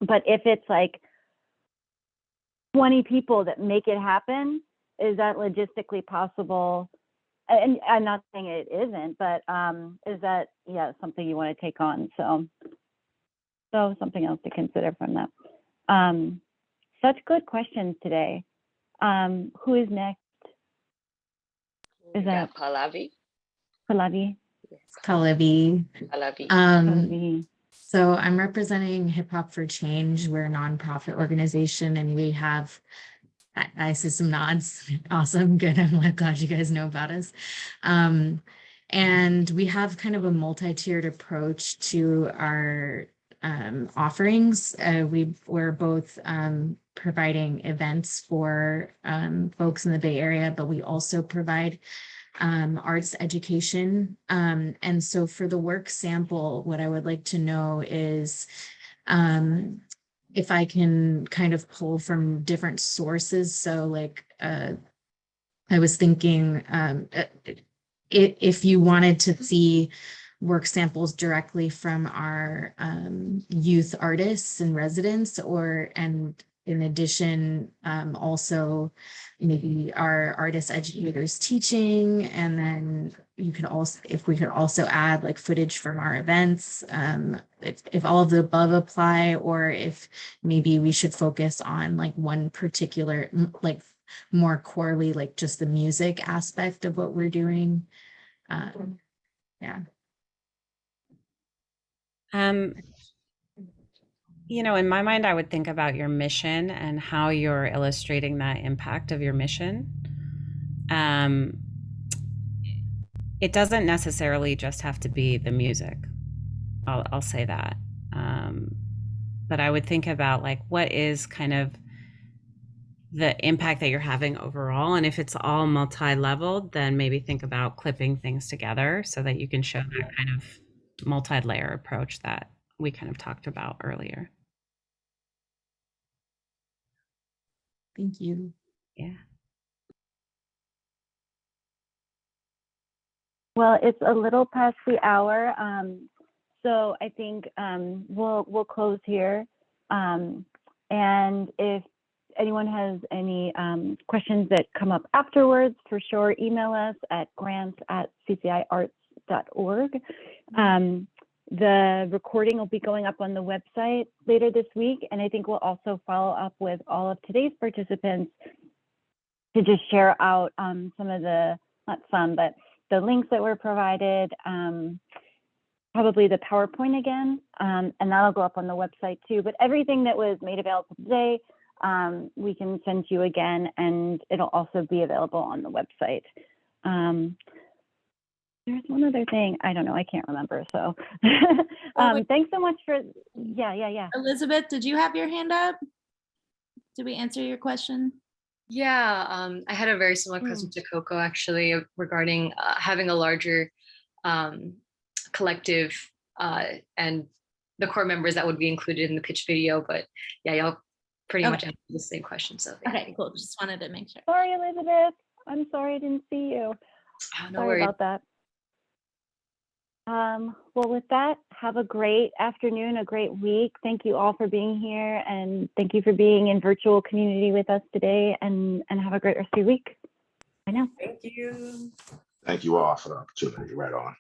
But if it's like 20 people that make it happen, is that logistically possible? And I'm not saying it isn't, but is that, yeah, something you wanna take on? So something else to consider from that. Such good questions today. Who is next? Is that Pallavi? Pallavi? Yes. Pallavi. Pallavi. So I'm representing HipHop for Change. We're a nonprofit organization, and we have, I see some nods. Awesome, good. I'm glad you guys know about us. And we have kind of a multi-tiered approach to our offerings. We're both providing events for folks in the Bay Area, but we also provide arts education. And so for the work sample, what I would like to know is if I can kind of pull from different sources. So like I was thinking if you wanted to see work samples directly from our youth artists and residents, and in addition, also maybe our artist educators teaching, and then you could also, if we could also add like footage from our events, if all of the above apply, or if maybe we should focus on like one particular, like more corely, like just the music aspect of what we're doing. Yeah. You know, in my mind, I would think about your mission and how you're illustrating that impact of your mission. It doesn't necessarily just have to be the music. I'll say that. But I would think about like, what is kind of the impact that you're having overall. And if it's all multi-leveled, then maybe think about clipping things together so that you can show that kind of multi-layer approach that we kind of talked about earlier. Thank you. Yeah. Well, it's a little past the hour, so I think we'll close here. And if anyone has any questions that come up afterwards, for sure, email us at grants@cciarts.org. The recording will be going up on the website later this week, and I think we'll also follow up with all of today's participants to just share out some of the, not some, but the links that were provided, probably the PowerPoint again, and that'll go up on the website too. But everything that was made available today, we can send to you again, and it'll also be available on the website. There's one other thing, I don't know, I can't remember, so. Thanks so much for, yeah. Elizabeth, did you have your hand up? Did we answer your question? Yeah, I had a very similar question to Coco actually regarding having a larger collective and the core members that would be included in the pitch video. But yeah, y'all pretty much answered the same question. So okay, cool. Just wanted to make sure. Sorry, Elizabeth. I'm sorry I didn't see you. Oh, no sorry worries. about that. Well, with that, have a great afternoon, a great week. Thank you all for being here, and thank you for being in virtual community with us today, and have a great rest of your week. Bye now. Thank you. Thank you all for the opportunity. Right on.